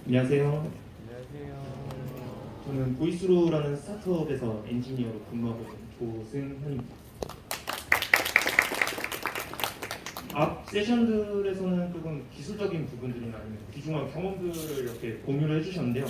안녕하세요. 안녕하세요. 저는 보이스로라는 스타트업에서 엔지니어로 근무하고 있는 조승현입니다. 앞 세션들에서는 조금 기술적인 부분들이나 아니면 귀중한 경험들을 이렇게 공유를 해주셨는데요.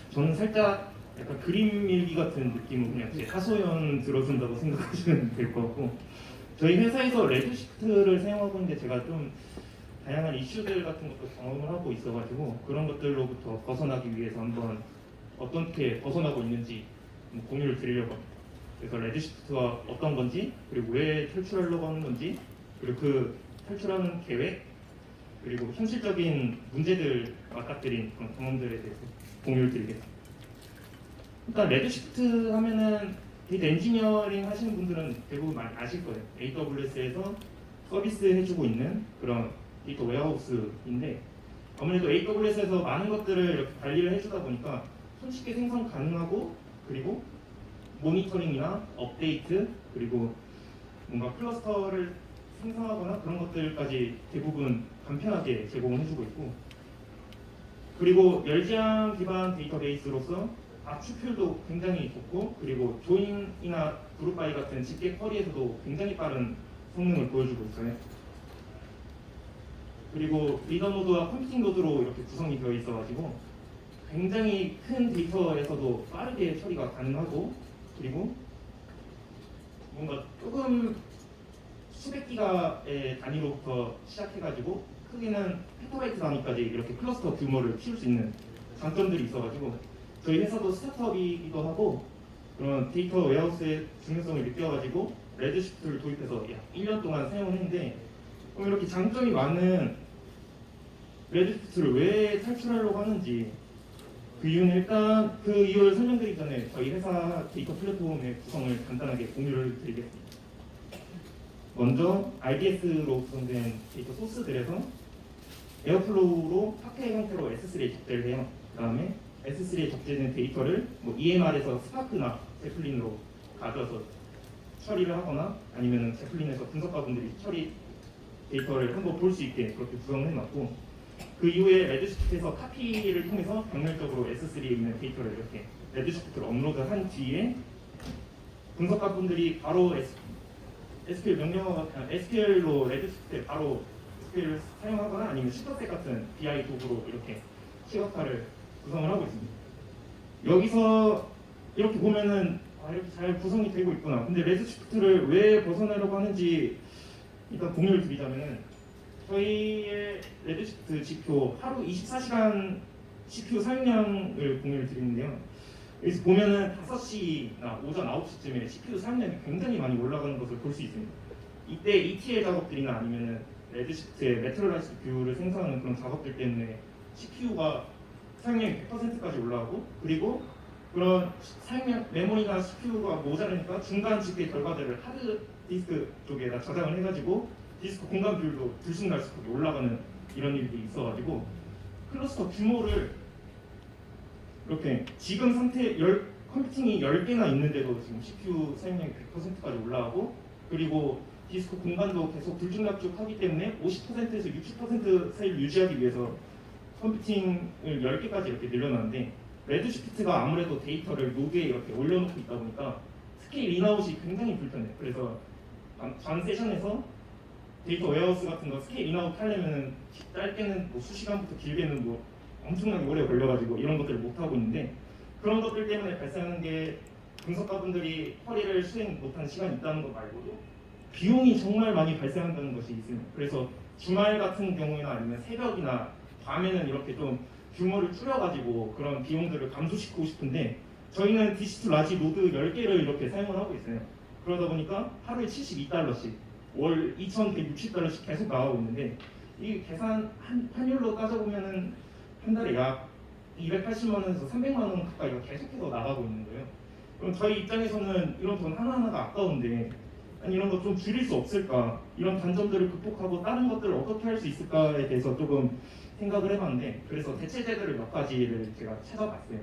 저는 살짝 약간 그림 일기 같은 느낌으로 그냥 제 하소연 들어준다고 생각하시면 될 것 같고, 저희 회사에서 레드시프트를 사용하고 있는데 제가 좀 다양한 이슈들 같은 것도 경험을 하고 있어가지고 그런 것들로부터 벗어나기 위해서 한번 어떻게 벗어나고 있는지 공유를 드리려고 합니다. 그래서 레드시프트가 어떤 건지, 그리고 왜 탈출하려고 하는 건지, 그리고 그 탈출하는 계획, 그리고 현실적인 문제들 맞닥뜨린 그런 경험들에 대해서 공유를 드리겠습니다. 일단 레드시프트 하면은 데이터 엔지니어링 하시는 분들은 대부분 많이 아실 거예요. AWS에서 서비스 해주고 있는 그런 데이터 웨어하우스인데, 아무래도 AWS에서 많은 것들을 이렇게 관리를 해주다 보니까 손쉽게 생성 가능하고, 그리고 모니터링이나 업데이트, 그리고 뭔가 클러스터를 생성하거나 그런 것들까지 대부분 간편하게 제공을 해주고 있고, 그리고 열지향 기반 데이터베이스로서 압축율도 굉장히 좋고, 그리고 조인이나 그룹바이 같은 집계 쿼리에서도 굉장히 빠른 성능을 보여주고 있어요. 그리고 리더 노드와 컴퓨팅 노드로 이렇게 구성이 되어 있어가지고 굉장히 큰 데이터에서도 빠르게 처리가 가능하고, 그리고 뭔가 조금 수백 기가의 단위로부터 시작해가지고 크기는 페타바이트 단위까지 이렇게 클러스터 규모를 키울 수 있는 장점들이 있어가지고 저희 회사도 스타트업이기도 하고 그런 데이터 웨어하우스의 중요성을 느껴가지고 레드시프트를 도입해서 약 1년 동안 사용을 했는데, 이렇게 장점이 많은 레드시프트를 왜 탈출하려고 하는지, 그 이유는 일단 그 이유를 설명드리기 전에 저희 회사 데이터 플랫폼의 구성을 간단하게 공유를 드리겠습니다. 먼저 RDS로 구성된 데이터 소스들에서 에어플로우로 파케 형태로 S3에 적재를 해요. 그 다음에 S3에 적재된 데이터를 EMR에서 스파크나 제플린으로 가져와서 처리를 하거나, 아니면 제플린에서 분석가분들이 처리 데이터를 한번 볼 수 있게 그렇게 구성을 해놨고, 그 이후에 레드시프트에서 카피를 통해서 병렬적으로 S3에 있는 데이터를 이렇게 레드시프트로 업로드한 뒤에 분석가분들이 바로 SQL SQL로 레드시프트에 바로 SQL을 사용하거나 아니면 슈퍼셋 같은 BI 도구로 이렇게 시각화를 구성을 하고 있습니다. 여기서 이렇게 보면은 이렇게 잘 구성이 되고 있구나. 근데 레드시프트를 왜 벗어나려고 하는지 일단 공유를 드리자면은, 저희의 레드시프트 지표 하루 24시간 CPU 사용량을 공유를 드리는데요. 여기서 보면은 5시나 오전 9시쯤에 CPU 사용량이 굉장히 많이 올라가는 것을 볼 수 있습니다. 이때 ETL 작업들이나 아니면은 레드시프트의 매트리얼라이즈 뷰를 생성하는 그런 작업들 때문에 CPU가 사용량이 100%까지 올라가고, 그리고 그런 사용량 메모리나 CPU가 모자라니까 중간 집계 결과들을 하드 디스크 쪽에다 저장을 해가지고 디스크 공간 비율도 들쑥날쑥하게 올라가는 이런 일들이 있어가지고 클러스터 규모를 이렇게 지금 상태 컴퓨팅이 10개나 있는데도 지금 CPU 사용량이 100%까지 올라가고, 그리고 디스크 공간도 계속 들쭉날쭉하기 때문에 50%에서 60% 사이를 유지하기 위해서 컴퓨팅을 10개까지 이렇게 늘려놨는데, 레드시프트가 아무래도 데이터를 노드에 이렇게 올려놓고 있다 보니까 스케일 인아웃이 굉장히 불편해요. 그래서 전 세션에서 데이터 웨어하우스 같은 거 스케일 인아웃 하려면은 짧게는 수시간부터 길게는 엄청나게 오래 걸려가지고 이런 것들을 못 하고 있는데, 그런 것들 때문에 발생하는 게 분석가분들이 쿼리를 수행 못하는 시간이 있다는 것 말고도 비용이 정말 많이 발생한다는 것이 있습니다. 그래서 주말 같은 경우나 아니면 새벽이나 밤에는 이렇게 좀 규모를 줄여가지고 그런 비용들을 감소시키고 싶은데, 저희는 디시트 라지 노드 10개를 이렇게 사용을 하고 있어요. 그러다 보니까 하루에 $72씩 월 2,160달러씩 계속 나가고 있는데, 이 계산 환율로 따져보면은 한 달에 약 280만 원에서 300만 원 가까이가 계속해서 나가고 있는 거예요. 그럼 저희 입장에서는 이런 돈 하나하나가 아까운데, 아니 이런 거 좀 줄일 수 없을까, 이런 단점들을 극복하고 다른 것들을 어떻게 할 수 있을까에 대해서 조금 생각을 해봤는데, 그래서 대체제들을 몇 가지를 제가 찾아봤어요.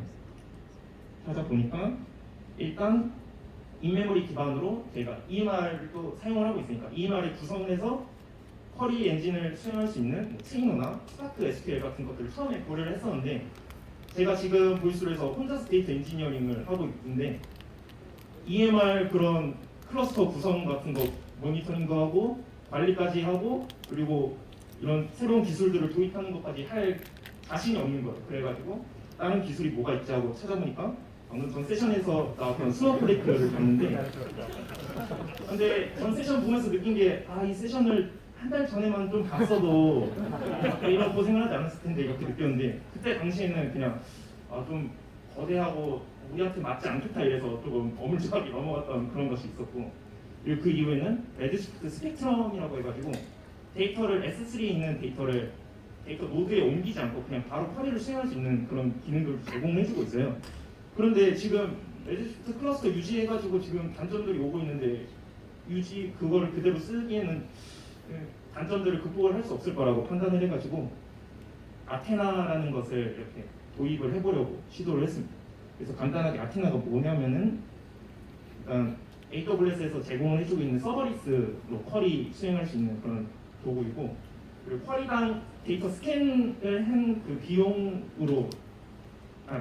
찾아보니까 일단 인메모리 기반으로 저희가 EMR을 또 사용을 하고 있으니까 EMR을 구성해서 쿼리 엔진을 수행할 수 있는 뭐 트레이너나 스파크 SQL 같은 것들을 처음에 고려를 했었는데 제가 지금 보이스로에서 혼자서 데이터 엔지니어링을 하고 있는데 EMR 그런 클러스터 구성 같은 거 모니터링도 하고 관리까지 하고 그리고 이런 새로운 기술들을 도입하는 것까지 할 자신이 없는 거예요. 그래가지고 다른 기술이 뭐가 있지 하고 찾아보니까 방금 전 세션에서 나왔던 스노플레이크를 봤는데 근데 전 세션 보면서 느낀 게 이 세션을 한 달 전에만 좀 봤어도 이런 고생을 하지 않았을 텐데 이렇게 느꼈는데 그때 당시에는 그냥 좀 거대하고 우리한테 맞지 않겠다 이래서 조금 어물쩡하게 넘어갔던 그런 것이 있었고 그리고 그 이후에는 레드시프트 스펙트럼이라고 해가지고 데이터를 S3에 있는 데이터를 데이터 노드에 옮기지 않고 그냥 바로 쿼리를 수행할 수 있는 그런 기능들을 제공해주고 있어요. 그런데 지금 레드시프트 클러스터 유지해가지고 지금 단점들이 오고 있는데 그거를 그대로 쓰기에는 단점들을 극복을 할 수 없을 거라고 판단을 해가지고 아테나라는 것을 이렇게 도입을 해보려고 시도를 했습니다. 그래서 간단하게 아테나가 뭐냐면은 일단 AWS에서 제공을 해주고 있는 서버리스로 쿼리 수행할 수 있는 그런 도구이고 그리고 쿼리당 데이터 스캔을 한 그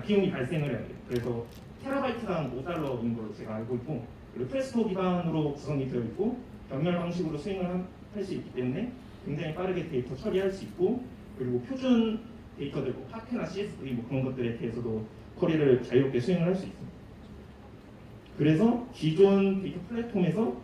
비용이 발생을 해야 돼요. 그래서 테라바이트당 $5인 걸로 제가 알고 있고 그리고 프레스토 기반으로 구성이 되어 있고 병렬 방식으로 수행을 할 수 있기 때문에 굉장히 빠르게 데이터 처리할 수 있고 그리고 표준 데이터들 뭐 파크나 CSV 뭐 그런 것들에 대해서도 쿼리를 자유롭게 수행을 할 수 있습니다. 그래서 기존 데이터 플랫폼에서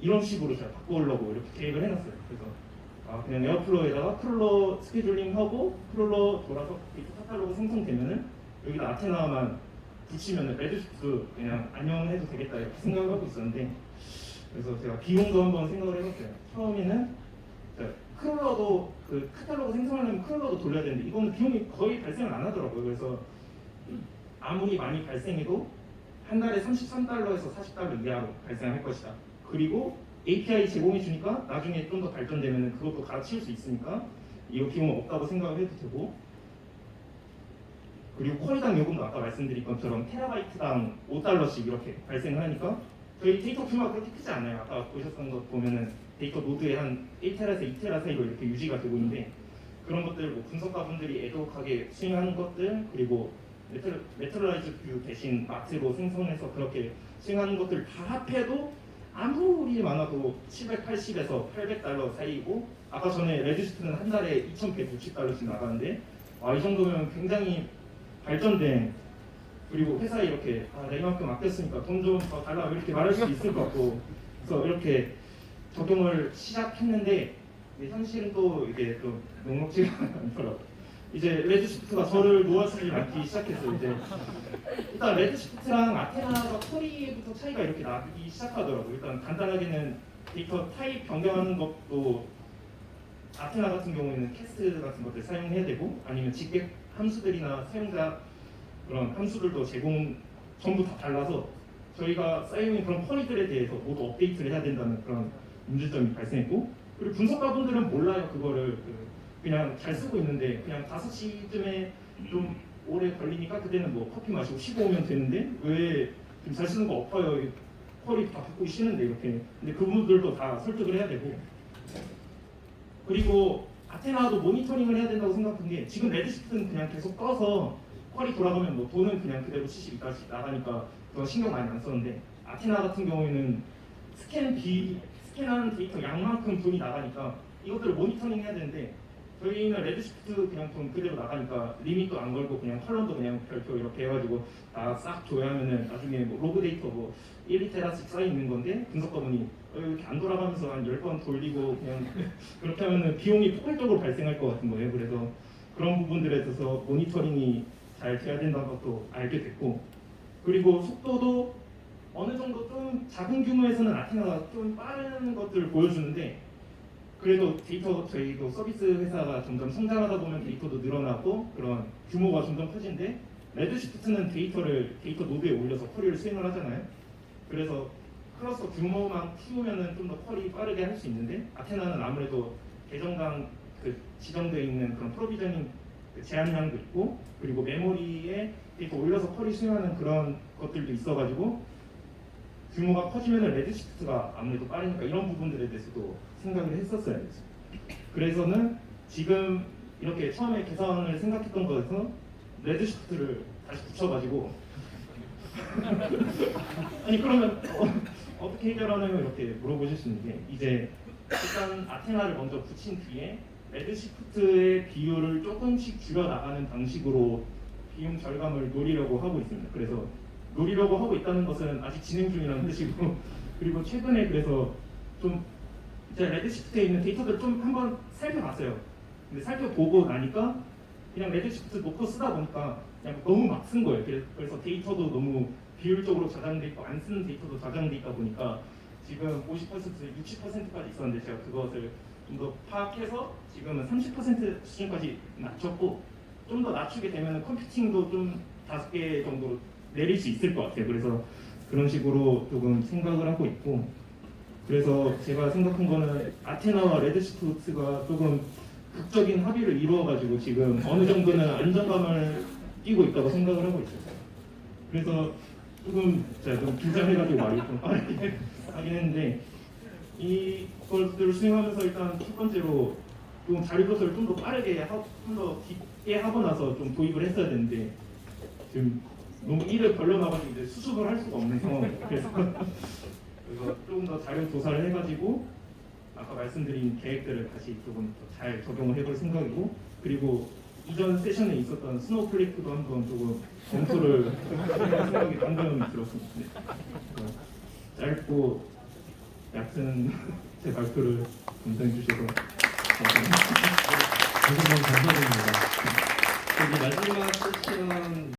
이런 식으로 제가 바꾸려고 이렇게 계획을 해놨어요. 그래서 그냥 에어플로우에다가 크롤러 스케줄링하고 크롤러 돌아서 데이터 카탈로그 생성되면은 여기다 아테나만 붙이면은 레드시프트 그냥 안녕해도 되겠다 이렇게 생각을 하고 있었는데 그래서 제가 비용도 한번 생각을 해봤어요. 처음에는 크롤러도 그 카탈로그 생성하려면 크롤러도 돌려야 되는데 이거는 비용이 거의 발생을 안 하더라고요. 그래서 아무리 많이 발생해도 한 달에 $33에서 $40 이하로 발생할 것이다. 그리고 API 제공해 주니까 나중에 좀 더 발전되면 그것도 갈아치울 수 있으니까 이거 비용 없다고 생각을 해도 되고 그리고 쿼리당 요금도 아까 말씀드린 것처럼 테라바이트당 $5씩 이렇게 발생을 하니까 저희 데이터 규모가 그렇게 크지 않아요. 아까 보셨던 것 보면은 데이터 노드에 한 1테라에서 2테라 사이로 이렇게 유지가 되고 있는데 그런 것들 뭐 분석가분들이 애독하게 수행하는 것들 그리고 메트럴라이즈 뷰 대신 마트로 생성해서 그렇게 수행하는 것들 다 합해도 아무리 많아도 $780에서 $800 사이고 아까 전에 레드시프트는 한 달에 $2,160씩 나가는데 이 정도면 굉장히 발전된 그리고 회사에 이렇게 내가 이만큼 아꼈으니까 돈 좀 더 달라 이렇게 말할 수 있을 것 같고 그래서 이렇게 적용을 시작했는데 현실은 또 이게 좀 녹록지가 않더라고요. 이제 레드시프트가 저를 놓아주지 않기 시작했어요. 이제 일단 레드시프트랑 아테나가 쿼리부터 차이가 이렇게 나기 시작하더라고요. 일단 간단하게는 데이터 타입 변경하는 것도 아테나 같은 경우에는 캐스트 같은 것들 사용해야 되고 아니면 직백 함수들이나 사용자 그런 함수들도 전부 다 달라서 저희가 쌓여있는 그런 쿼리들에 대해서 모두 업데이트를 해야 된다는 그런 문제점이 발생했고 그리고 분석가분들은 몰라요. 그거를 그냥 잘 쓰고 있는데 그냥 5시쯤에 좀 오래 걸리니까 그때는 뭐 커피 마시고 쉬고 오면 되는데 왜 좀 잘 쓰는 거 엎어요. 쿼리 다 바꾸기 싫은데 이렇게 근데 그분들도 다 설득을 해야 되고 그리고 아테나도 모니터링을 해야 된다고 생각한 게 지금 레드시프트는 그냥 계속 떠서 쿼리 돌아가면 뭐 돈은 그냥 그대로 72까지 나가니까 그거 신경 많이 안 썼는데 아테나 같은 경우에는 스캔하는 데이터 양만큼 돈이 나가니까 이것들을 모니터링 해야 되는데 저희는 레드시프트 그냥 돈 그대로 나가니까 리밋도 안 걸고 그냥 컬럼도 그냥 별표 이렇게 해가지고 다 싹 줘야 하면은 나중에 뭐 로그 데이터 뭐 1테라씩 쌓여 있는 건데 분석가분이 이렇게 안 돌아가면서 한 10번 돌리고 그냥 그렇게 하면은 비용이 폭발적으로 발생할 것 같은 거예요. 그래서 그런 부분들에 있어서 모니터링이 잘 돼야 된다는 것도 알게 됐고 그리고 속도도 어느 정도 좀 작은 규모에서는 아테나가 좀 빠른 것들을 보여주는데 그래도 저희도 서비스 회사가 점점 성장하다 보면 데이터도 늘어나고 그런 규모가 점점 커지는데 레드시프트는 데이터 노드에 올려서 쿼리를 수행을 하잖아요. 그래서 클러스터 규모만 키우면은 좀 더 쿼리 빠르게 할 수 있는데 아테나는 아무래도 계정당 지정되어 있는 그런 프로비저닝 제한량도 있고 그리고 메모리에 데이터 올려서 쿼리 수행하는 그런 것들도 있어가지고 규모가 커지면 레드시프트가 아무래도 빠르니까 이런 부분들에 대해서도 생각을 했었어야 됐어요. 그래서는 지금 이렇게 처음에 개선을 생각했던 거에서 레드시프트를 다시 붙여가지고 아니 그러면 어떻게 해결하냐면 이렇게 물어보실 수 있는 게 이제 일단 아테나를 먼저 붙인 뒤에 레드시프트의 비율을 조금씩 줄여 나가는 방식으로 비용 절감을 노리려고 하고 있습니다. 그래서 노리려고 하고 있다는 것은 아직 진행 중이라는 뜻이고 그리고 최근에 그래서 좀 제가 레드시프트에 있는 데이터들을 좀 한번 살펴봤어요. 근데 살펴보고 나니까 그냥 레드시프트 놓고 쓰다 보니까 그냥 너무 막 쓴 거예요. 그래서 데이터도 너무 비율적으로 저장돼 있고 안 쓰는 데이터도 저장돼 있다 보니까 지금 50%, 60%까지 있었는데 제가 그것을 좀 더 파악해서 지금은 30% 수준까지 낮췄고 좀 더 낮추게 되면 컴퓨팅도 좀 5개 정도 내릴 수 있을 것 같아요. 그래서 그런 식으로 조금 생각을 하고 있고 그래서 제가 생각한 거는 아테나와 레드시프트가 조금 극적인 합의를 이루어가지고 지금 어느 정도는 안정감을 띄고 있다고 생각을 하고 있어요. 그래서 조금 제가 좀 긴장해가지고 말이 좀 빠르게 하긴 했는데 이것들을 수행하면서 일단 첫 번째로 좀 자료조사를 좀 더 빠르게 좀 더 깊게 하고 나서 좀 도입을 했어야 되는데 지금 너무 일을 벌려놔가지고 이제 수습을 할 수가 없는 상황이에요. 그래서 조금 더 자료 조사를 해가지고 아까 말씀드린 계획들을 다시 조금 더 잘 적용을 해볼 생각이고 그리고 이전 세션에 있었던 스노우플레이크도 한번 조금 검토를 해볼 생각이 방금 들었습니다. 네. 짧고 얕은 제 발표를 감상해 주셔서 감사합니다. 감사드립니다. 여기